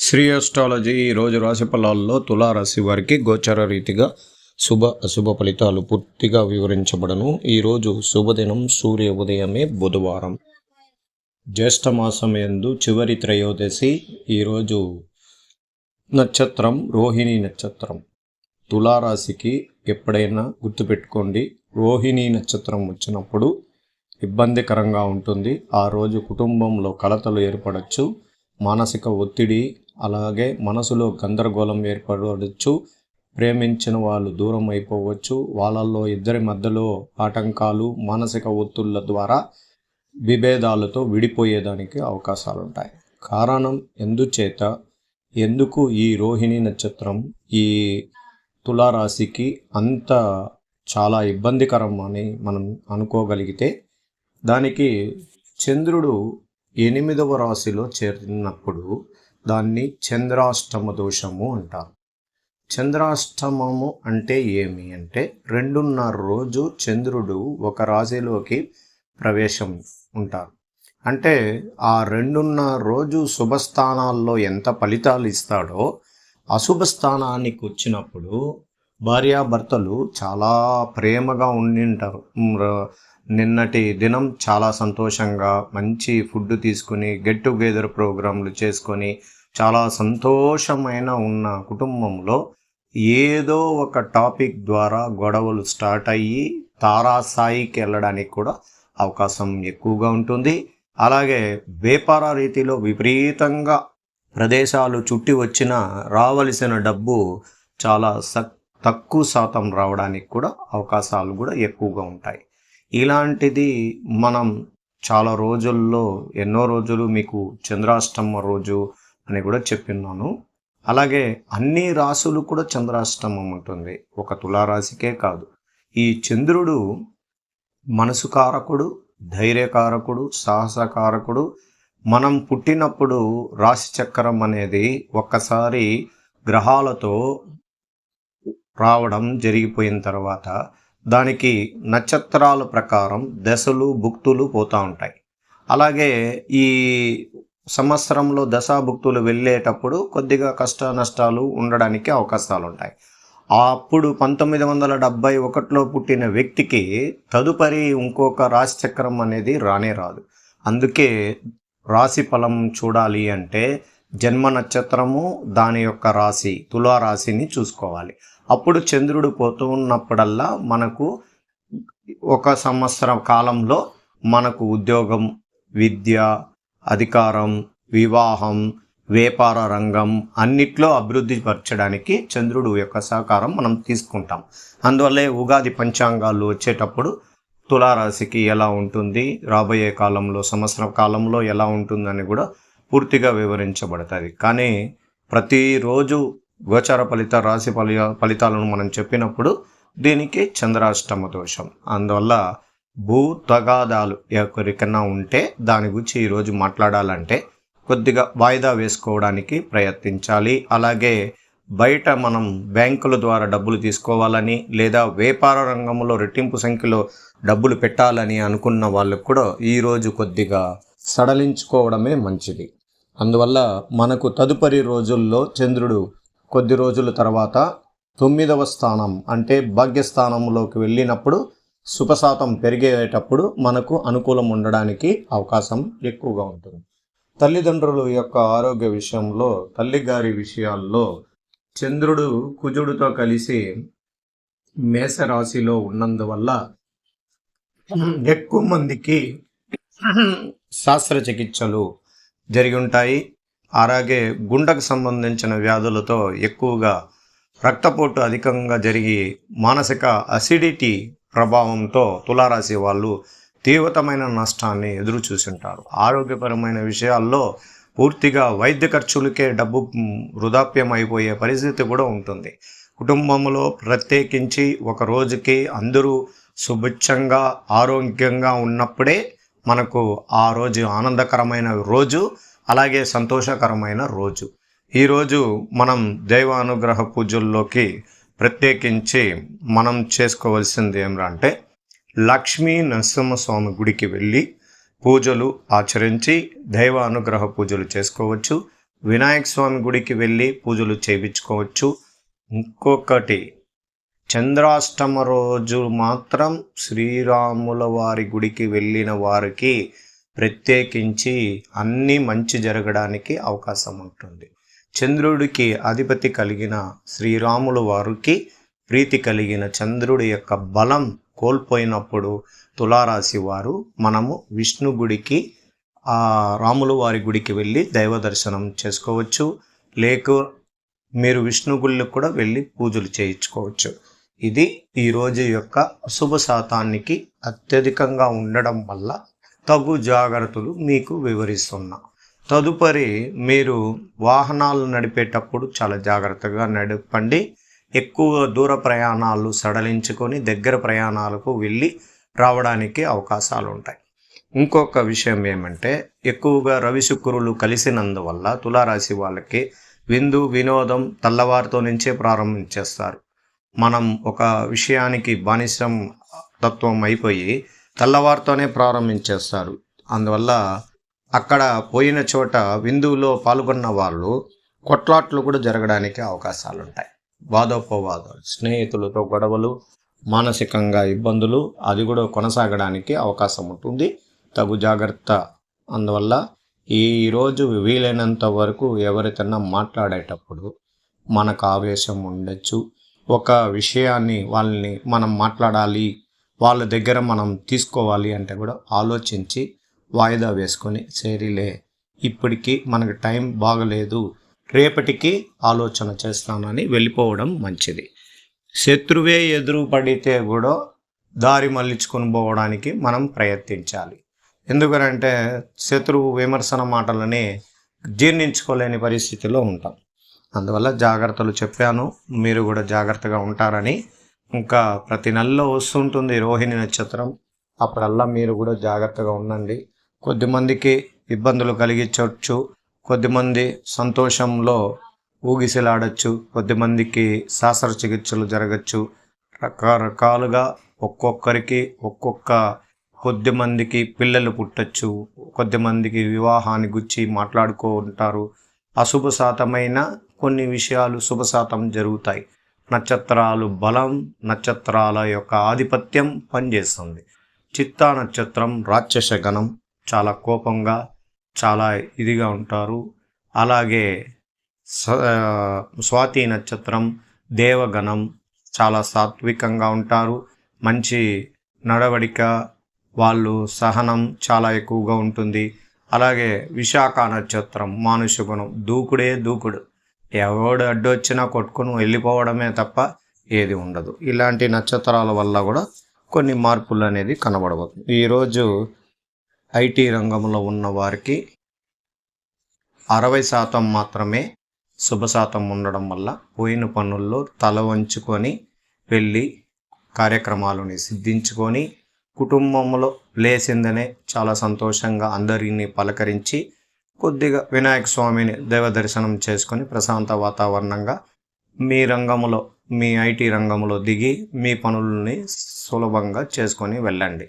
Shri astrology ఈరోజు రాశి ఫలాల్లో తులారాశి వారికి గోచర రీతిగా శుభ అశుభ ఫలితాలు పూర్తిగా వివరించబడను. ఈరోజు శుభదినం సూర్య ఉదయమే బుధవారం, జ్యేష్ఠ మాసం యందు చివరి త్రయోదశి. ఈరోజు నక్షత్రం రోహిణీ నక్షత్రం. తులారాశికి ఎప్పుడైనా గుర్తుపెట్టుకోండి, రోహిణీ నక్షత్రం వచ్చినప్పుడు ఇబ్బందికరంగా ఉంటుంది. ఆ రోజు కుటుంబంలో కలతలు ఏర్పడవచ్చు, మానసిక ఒత్తిడి, అలాగే మనసులో గందరగోళం ఏర్పడవచ్చు, ప్రేమించిన వాళ్ళు దూరం అయిపోవచ్చు, వాళ్ళల్లో ఇద్దరి మధ్యలో ఆటంకాలు, మానసిక ఒత్తిళ్ల ద్వారా విభేదాలతో విడిపోయేదానికి అవకాశాలు ఉంటాయి. కారణం ఎందుకు ఈ రోహిణీ నక్షత్రం ఈ తులారాశికి అంత చాలా ఇబ్బందికరం అని మనం అనుకోగలిగితే, దానికి చంద్రుడు 8వ రాశిలో చేరినప్పుడు దాన్ని చంద్రాష్టమ దోషము అంటారు. చంద్రాష్టమము అంటే ఏమి అంటే 2.5 రోజు చంద్రుడు ఒక రాశిలోకి ప్రవేశం ఉంటారు. అంటే ఆ 2.5 రోజు శుభస్థానాల్లో ఎంత ఫలితాలు ఇస్తాడో, అశుభ స్థానానికి వచ్చినప్పుడు భార్యాభర్తలు చాలా ప్రేమగా ఉండింటారు. నిన్నటి దినం చాలా సంతోషంగా మంచి ఫుడ్ తీసుకుని గెట్ టుగెదర్ ప్రోగ్రాంలు చేసుకొని చాలా సంతోషమైన ఉన్న కుటుంబంలో ఏదో ఒక టాపిక్ ద్వారా గొడవలు స్టార్ట్ అయ్యి తారాస్థాయికి వెళ్ళడానికి కూడా అవకాశం ఎక్కువగా ఉంటుంది. అలాగే వ్యాపార రీతిలో విపరీతంగా ప్రదేశాలు చుట్టి వచ్చిన రావలసిన డబ్బు చాలా తక్కువ శాతం రావడానికి కూడా అవకాశాలు కూడా ఎక్కువగా ఉంటాయి. ఇలాంటిది మనం చాలా రోజుల్లో ఎన్నో రోజులు మీకు చంద్రాష్టమ రోజు అని కూడా చెప్పిన్నాను. అలాగే అన్ని రాశులు కూడా చంద్రాష్టమం ఉంటుంది, ఒక తులారాశికే కాదు. ఈ చంద్రుడు మనసు కారకుడు, ధైర్యకారకుడు, సాహసకారకుడు. మనం పుట్టినప్పుడు రాశి చక్రం అనేది ఒక్కసారి గ్రహాలతో రావడం జరిగిపోయిన తర్వాత దానికి నక్షత్రాల ప్రకారం దశలు భుక్తులు పోతూ ఉంటాయి. అలాగే ఈ సంవత్సరంలో దశాభుక్తులు వెళ్ళేటప్పుడు కొద్దిగా కష్ట నష్టాలు ఉండడానికి అవకాశాలు ఉంటాయి. అప్పుడు 1971లో పుట్టిన వ్యక్తికి తదుపరి ఇంకొక రాశి చక్రం అనేది రానే రాదు. అందుకే రాశి ఫలం చూడాలి అంటే జన్మ నక్షత్రము, దాని యొక్క రాశి తులారాశిని చూసుకోవాలి. అప్పుడు చంద్రుడు పోతూ ఉన్నప్పుడల్లా మనకు ఒక సంవత్సరం కాలంలో మనకు ఉద్యోగం, విద్య, అధికారం, వివాహం, వ్యాపార రంగం అన్నిట్లో అభివృద్ధి పరచడానికి చంద్రుడు యొక్క సహకారం మనం తీసుకుంటాం. అందువల్లే ఉగాది పంచాంగాలు వచ్చేటప్పుడు తులారాశికి ఎలా ఉంటుంది, రాబోయే కాలంలో సంవత్సరం కాలంలో ఎలా ఉంటుందని కూడా పూర్తిగా వివరించబడుతుంది. కానీ ప్రతిరోజు గోచార రాశి ఫలితాలను మనం చెప్పినప్పుడు దీనికి చంద్రాష్టమ దోషం. అందువల్ల భూ తగాదాలు ఎవరికన్నా ఉంటే దాని గురించి ఈరోజు మాట్లాడాలంటే కొద్దిగా వాయిదా వేసుకోవడానికి ప్రయత్నించాలి. అలాగే బయట మనం బ్యాంకుల ద్వారా డబ్బులు తీసుకోవాలని లేదా వ్యాపార రంగంలో రెట్టింపు సంఖ్యలో డబ్బులు పెట్టాలని అనుకున్న వాళ్ళకు కూడా ఈరోజు కొద్దిగా సడలించుకోవడమే మంచిది. అందువల్ల మనకు తదుపరి రోజుల్లో చంద్రుడు కొద్ది రోజుల తర్వాత 9వ స్థానం అంటే భాగ్యస్థానంలోకి వెళ్ళినప్పుడు శుభశాతం పెరిగేటప్పుడు మనకు అనుకూలం ఉండడానికి అవకాశం ఎక్కువగా ఉంటుంది. తల్లిదండ్రుల యొక్క ఆరోగ్య విషయంలో, తల్లిగారి విషయాల్లో చంద్రుడు కుజుడితో కలిసి మేషరాశిలో ఉన్నందువల్ల ఎక్కువ మందికి శస్త్రచికిత్సలు జరిగి ఉంటాయి. అలాగే గుండెకు సంబంధించిన వ్యాధులతో ఎక్కువగా రక్తపోటు అధికంగా జరిగి మానసిక అసిడిటీ ప్రభావంతో తులారాశి వాళ్ళు తీవ్రమైన నష్టాన్ని ఎదురు చూసింటారు. ఆరోగ్యపరమైన విషయాల్లో పూర్తిగా వైద్య ఖర్చులకే డబ్బు వృధాప్యం అయిపోయే పరిస్థితి కూడా ఉంటుంది. కుటుంబంలో ప్రత్యేకించి ఒక రోజుకి అందరూ సుభిక్షంగా ఆరోగ్యంగా ఉన్నప్పుడే మనకు ఆ రోజు ఆనందకరమైన రోజు, అలాగే సంతోషకరమైన రోజు. ఈరోజు మనం దైవానుగ్రహ పూజల్లోకి ప్రత్యేకించి మనం చేసుకోవాల్సింది ఏమిటంటే లక్ష్మీ నరసింహస్వామి గుడికి వెళ్ళి పూజలు ఆచరించి దైవ అనుగ్రహ పూజలు చేసుకోవచ్చు. వినాయక స్వామి గుడికి వెళ్ళి పూజలు చేయించుకోవచ్చు. ఇంకొకటి, చంద్రాష్టమ రోజు మాత్రం శ్రీరాముల వారి గుడికి వెళ్ళిన వారికి ప్రత్యేకించి అన్నీ మంచి జరగడానికి అవకాశం ఉంటుంది. చంద్రుడికి అధిపతి కలిగిన శ్రీరాముల వారికి ప్రీతి కలిగిన చంద్రుడి యొక్క బలం కోల్పోయినప్పుడు తులారాశి వారు మనము విష్ణు గుడికి, రాముల వారి గుడికి వెళ్ళి దైవ దర్శనం చేసుకోవచ్చు. లేక మీరు విష్ణు గుళ్ళకు కూడా వెళ్ళి పూజలు చేయించుకోవచ్చు. ఇది ఈరోజు యొక్క అశుభ శాతానికి అత్యధికంగా ఉండడం వల్ల తగు జాగ్రత్తలు మీకు వివరిస్తున్నా. తదుపరి, మీరు వాహనాలు నడిపేటప్పుడు చాలా జాగ్రత్తగా నడపండి. ఎక్కువ దూర ప్రయాణాలు సడలించుకొని దగ్గర ప్రయాణాలకు వెళ్ళి రావడానికి అవకాశాలు ఉంటాయి. ఇంకొక విషయం ఏమంటే, ఎక్కువగా రవి శుక్రులు కలిసినందువల్ల తులారాశి వాళ్ళకి విందు వినోదం తెల్లవారితో నుంచే ప్రారంభించేస్తారు. మనం ఒక విషయానికి బానిసం తత్వం అయిపోయి తెల్లవారితోనే ప్రారంభించేస్తారు. అందువల్ల అక్కడ పోయిన చోట విందువులో పాల్గొన్న వాళ్ళు కొట్లాట్లు కూడా జరగడానికి అవకాశాలు ఉంటాయి. వాదోపవాదాలు, స్నేహితులతో గొడవలు, మానసికంగా ఇబ్బందులు అది కూడా కొనసాగడానికి అవకాశం ఉంటుంది. తగు జాగ్రత్త. అందువల్ల ఈరోజు వీలైనంత వరకు ఎవరితోన్నా మాట్లాడేటప్పుడు మనకు ఆవేశం ఉండొచ్చు. ఒక విషయాన్ని వాళ్ళని మనం మాట్లాడాలి, వాళ్ళ దగ్గర మనం తీసుకోవాలి అంటే కూడా ఆలోచించి వాయిదా వేసుకొని, సరిలే ఇప్పటికీ మనకు టైం బాగలేదు, రేపటికి ఆలోచన చేస్తానని వెళ్ళిపోవడం మంచిది. శత్రువే ఎదురు పడితే కూడా దారి మళ్ళించుకొని పోవడానికి మనం ప్రయత్నించాలి. ఎందుకనంటే శత్రువు విమర్శన మాటలని జీర్ణించుకోలేని పరిస్థితిలో ఉంటాం. అందువల్ల జాగ్రత్తలు చెప్పాను, మీరు కూడా జాగ్రత్తగా ఉంటారని. ఇంకా ప్రతి నెలలో వస్తుంటుంది రోహిణి నక్షత్రం, అప్పుడల్లా మీరు కూడా జాగ్రత్తగా ఉండండి. కొద్దిమందికి ఇబ్బందులు కలిగించవచ్చు, కొద్దిమంది సంతోషంలో ఊగిసలాడచ్చు, కొద్దిమందికి శస్త్రచికిత్సలు జరగచ్చు. రకరకాలుగా ఒక్కొక్కరికి కొద్దిమందికి పిల్లలు పుట్టచ్చు, కొద్దిమందికి వివాహాన్ని గురించి మాట్లాడుకుంటారు. అశుభ శాతమైన కొన్ని విషయాలు శుభశాతం జరుగుతాయి. నక్షత్రాలు బలం, నక్షత్రాల యొక్క ఆధిపత్యం పనిచేస్తుంది. చిత్తా నక్షత్రం రాక్షస గణం, చాలా కోపంగా చాలా ఇదిగా ఉంటారు. అలాగే స్వాతి నక్షత్రం దేవగణం, చాలా సాత్వికంగా ఉంటారు. మంచి నడవడిక, వాళ్ళు సహనం చాలా ఎక్కువగా ఉంటుంది. అలాగే విశాఖ నక్షత్రం మానుష గుణం, దూకుడు, ఎవడు అడ్డొచ్చినా కొట్టుకుని వెళ్ళిపోవడమే తప్ప ఏది ఉండదు. ఇలాంటి నక్షత్రాల వల్ల కూడా కొన్ని మార్పులు అనేది కనబడబోతుంది. ఈరోజు ఐటీ రంగంలో ఉన్న వారికి 60% మాత్రమే శుభశాతం ఉండడం వల్ల పోయిన పనుల్లో తల వంచుకొని వెళ్ళి కార్యక్రమాలను సిద్ధించుకొని కుటుంబంలో లేచిందనే చాలా సంతోషంగా అందరినీ పలకరించి కొద్దిగా వినాయక స్వామిని దైవ దర్శనం చేసుకొని ప్రశాంత వాతావరణంగా మీ రంగంలో, మీ ఐటీ రంగంలో దిగి మీ పనులని సులభంగా చేసుకొని వెళ్ళండి.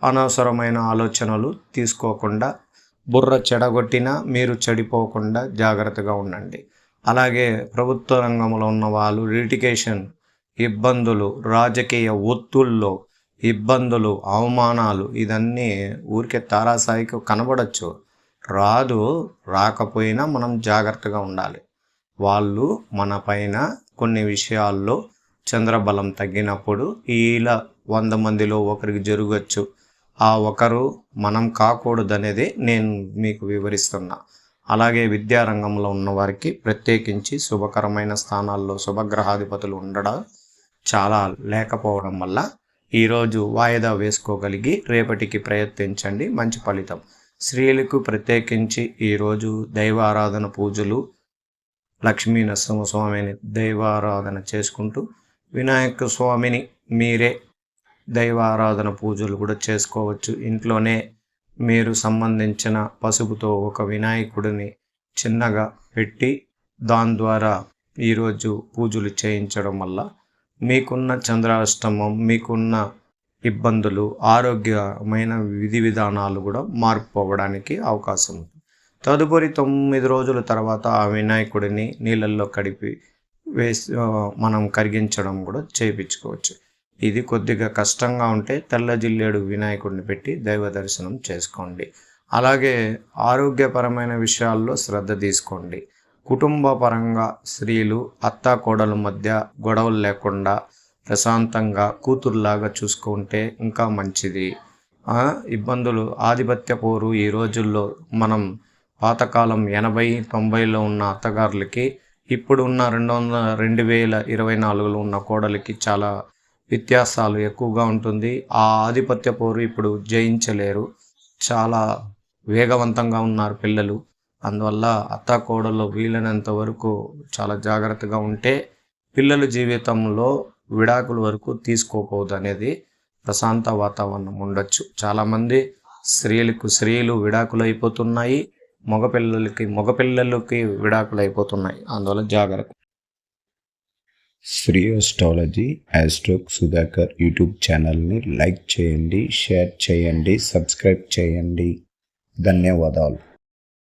అనవసరమైన ఆలోచనలు తీసుకోకుండా, బుర్ర చెడగొట్టినా మీరు చెడిపోకుండా జాగ్రత్తగా ఉండండి. అలాగే ప్రభుత్వ రంగంలో ఉన్న వాళ్ళు లిటిగేషన్ ఇబ్బందులు, రాజకీయ ఒత్తుల్లో ఇబ్బందులు, అవమానాలు, ఇదన్నీ ఊరికే తారాసాయికి కనబడచ్చు. రాకపోయినా మనం జాగ్రత్తగా ఉండాలి. వాళ్ళు మన పైన కొన్ని విషయాల్లో చంద్రబలం తగ్గినప్పుడు ఇలా 100 మందిలో ఒకరికి జరగచ్చు. ఆ ఒకరు మనం కాకూడదనేది నేను మీకు వివరిస్తున్నా. అలాగే విద్యారంగంలో ఉన్న వారికి ప్రత్యేకించి శుభకరమైన స్థానాల్లో శుభగ్రహాధిపతులు ఉండడం చాలా లేకపోవడం వల్ల ఈరోజు వాయిదా వేసుకోగలిగి రేపటికి ప్రయత్నించండి, మంచి ఫలితం. స్త్రీలకు ప్రత్యేకించి ఈరోజు దైవారాధన పూజలు, లక్ష్మీ నరసింహస్వామిని దైవారాధన చేసుకుంటూ వినాయక స్వామిని మీరే దైవారాధన పూజలు కూడా చేసుకోవచ్చు. ఇంట్లోనే మీరు సంబంధించిన పసుపుతో ఒక వినాయకుడిని చిన్నగా పెట్టి దాని ద్వారా ఈరోజు పూజలు చేయించడం వల్ల మీకున్న చంద్రాష్టమం, మీకున్న ఇబ్బందులు, ఆరోగ్యమైన విధి విధానాలు కూడా మార్పు అవ్వడానికి అవకాశం ఉంది. తదుపరి 9 రోజుల తర్వాత ఆ వినాయకుడిని నీళ్ళల్లో మనం కరిగించడం కూడా చేయించుకోవచ్చు. ఇది కొద్దిగా కష్టంగా ఉంటే తెల్ల జిల్లేడు వినాయకుడిని పెట్టి దైవ దర్శనం చేసుకోండి. అలాగే ఆరోగ్యపరమైన విషయాల్లో శ్రద్ధ తీసుకోండి. కుటుంబ పరంగా స్త్రీలు అత్తాకోడల మధ్య గొడవలు లేకుండా ప్రశాంతంగా కూతురులాగా చూసుకుంటే ఇంకా మంచిది. ఇబ్బందులు ఆధిపత్య పోరు ఈ రోజుల్లో మనం పాతకాలం 80-90లో ఉన్న అత్తగారులకి ఇప్పుడు ఉన్న 2024లో ఉన్న కోడలికి చాలా వ్యత్యాసాలు ఎక్కువగా ఉంటుంది. ఆ ఆధిపత్య పోరు ఇప్పుడు జయించలేరు. చాలా వేగవంతంగా ఉన్నారు పిల్లలు. అందువల్ల అత్తాకోడలు వీలైనంత వరకు చాలా జాగ్రత్తగా ఉంటే పిల్లల జీవితంలో విడాకుల వరకు తీసుకోకూడదు అనేది ప్రశాంత వాతావరణం ఉండొచ్చు. చాలామంది స్త్రీలు విడాకులు అయిపోతున్నాయి, మగపిల్లలకి విడాకులు అయిపోతున్నాయి. అందువల్ల జాగ్రత్త. శ్రీ ఆస్ట్రాలజీ ఆస్ట్రోక్ సుధాకర్ యూట్యూబ్ ఛానల్ని లైక్ చేయండి, షేర్ చేయండి, సబ్స్క్రైబ్ చేయండి. ధన్యవాదాలు.